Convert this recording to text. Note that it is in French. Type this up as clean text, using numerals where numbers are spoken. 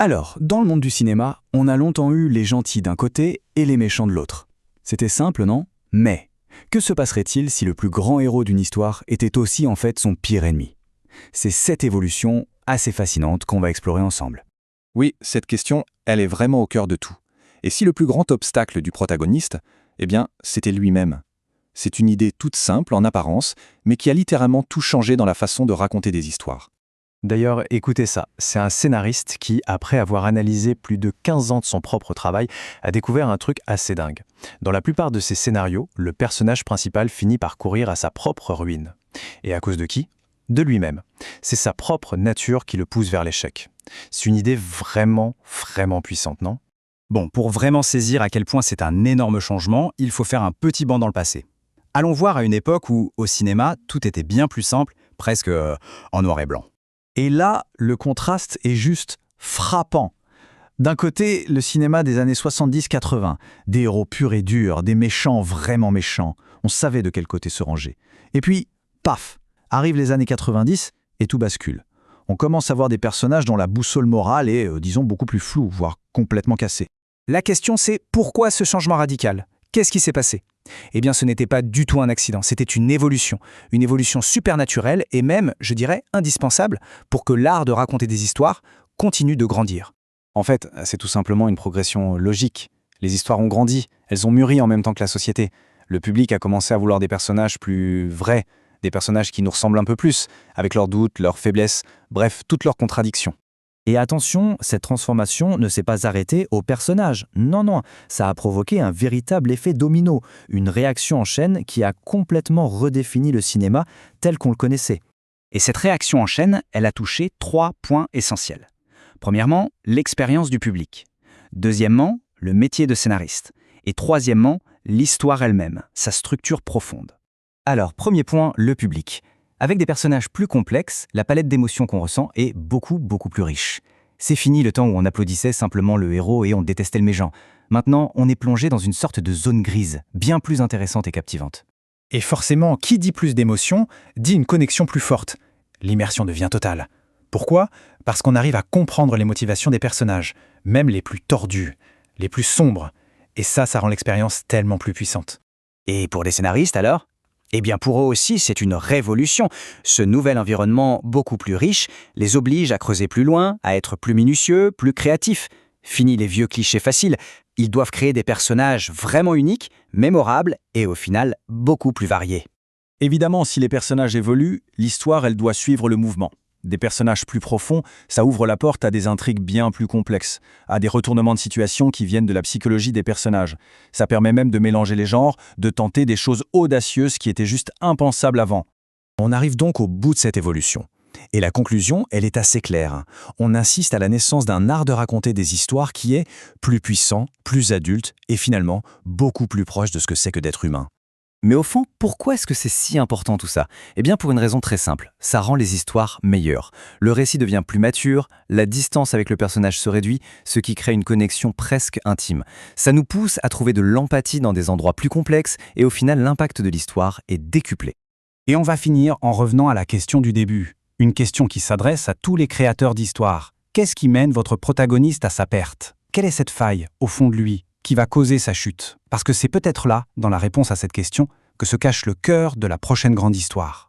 Alors, dans le monde du cinéma, on a longtemps eu les gentils d'un côté et les méchants de l'autre. C'était simple, non? Mais, que se passerait-il si le plus grand héros d'une histoire était aussi en fait son pire ennemi? C'est cette évolution assez fascinante qu'on va explorer ensemble. Oui, cette question, elle est vraiment au cœur de tout. Et si le plus grand obstacle du protagoniste, eh bien, c'était lui-même. C'est une idée toute simple en apparence, mais qui a littéralement tout changé dans la façon de raconter des histoires. D'ailleurs, écoutez ça, c'est un scénariste qui, après avoir analysé plus de 15 ans de son propre travail, a découvert un truc assez dingue. Dans la plupart de ses scénarios, le personnage principal finit par courir à sa propre ruine. Et à cause de qui? De lui-même. C'est sa propre nature qui le pousse vers l'échec. C'est une idée vraiment, vraiment puissante, non? Bon, pour vraiment saisir à quel point c'est un énorme changement, il faut faire un petit bond dans le passé. Allons voir à une époque où, au cinéma, tout était bien plus simple, presque en noir et blanc. Et là, le contraste est juste frappant. D'un côté, le cinéma des années 70-80, des héros purs et durs, des méchants vraiment méchants. On savait de quel côté se ranger. Et puis, paf, arrivent les années 90 et tout bascule. On commence à voir des personnages dont la boussole morale est, disons, beaucoup plus floue, voire complètement cassée. La question c'est pourquoi ce changement radical? Qu'est-ce qui s'est passé? Eh bien ce n'était pas du tout un accident, c'était une évolution supernaturelle et même, je dirais, indispensable pour que l'art de raconter des histoires continue de grandir. En fait, c'est tout simplement une progression logique. Les histoires ont grandi, elles ont mûri en même temps que la société. Le public a commencé à vouloir des personnages plus vrais, des personnages qui nous ressemblent un peu plus, avec leurs doutes, leurs faiblesses, bref, toutes leurs contradictions. Et attention, cette transformation ne s'est pas arrêtée au personnage. Non, ça a provoqué un véritable effet domino, une réaction en chaîne qui a complètement redéfini le cinéma tel qu'on le connaissait. Et cette réaction en chaîne, elle a touché 3 points essentiels. Premièrement, l'expérience du public. Deuxièmement, le métier de scénariste. Et troisièmement, l'histoire elle-même, sa structure profonde. Alors, premier point, le public. Avec des personnages plus complexes, la palette d'émotions qu'on ressent est beaucoup plus riche. C'est fini le temps où on applaudissait simplement le héros et on détestait le méchant. Maintenant, on est plongé dans une sorte de zone grise, bien plus intéressante et captivante. Et forcément, qui dit plus d'émotions, dit une connexion plus forte. L'immersion devient totale. Pourquoi? Parce qu'on arrive à comprendre les motivations des personnages, même les plus tordus, les plus sombres. Et ça rend l'expérience tellement plus puissante. Et pour les scénaristes alors? Eh bien pour eux aussi, c'est une révolution. Ce nouvel environnement beaucoup plus riche les oblige à creuser plus loin, à être plus minutieux, plus créatifs. Fini les vieux clichés faciles. Ils doivent créer des personnages vraiment uniques, mémorables et au final beaucoup plus variés. Évidemment, si les personnages évoluent, l'histoire, elle doit suivre le mouvement. Des personnages plus profonds, ça ouvre la porte à des intrigues bien plus complexes, à des retournements de situation qui viennent de la psychologie des personnages. Ça permet même de mélanger les genres, de tenter des choses audacieuses qui étaient juste impensables avant. On arrive donc au bout de cette évolution. Et la conclusion, elle est assez claire. On assiste à la naissance d'un art de raconter des histoires qui est plus puissant, plus adulte et finalement beaucoup plus proche de ce que c'est que d'être humain. Mais au fond, pourquoi est-ce que c'est si important tout ça? Eh bien pour une raison très simple, ça rend les histoires meilleures. Le récit devient plus mature, la distance avec le personnage se réduit, ce qui crée une connexion presque intime. Ça nous pousse à trouver de l'empathie dans des endroits plus complexes et au final l'impact de l'histoire est décuplé. Et on va finir en revenant à la question du début. Une question qui s'adresse à tous les créateurs d'histoires. Qu'est-ce qui mène votre protagoniste à sa perte? Quelle est cette faille, au fond de lui, qui va causer sa chute? Parce que c'est peut-être là, dans la réponse à cette question, que se cache le cœur de la prochaine grande histoire.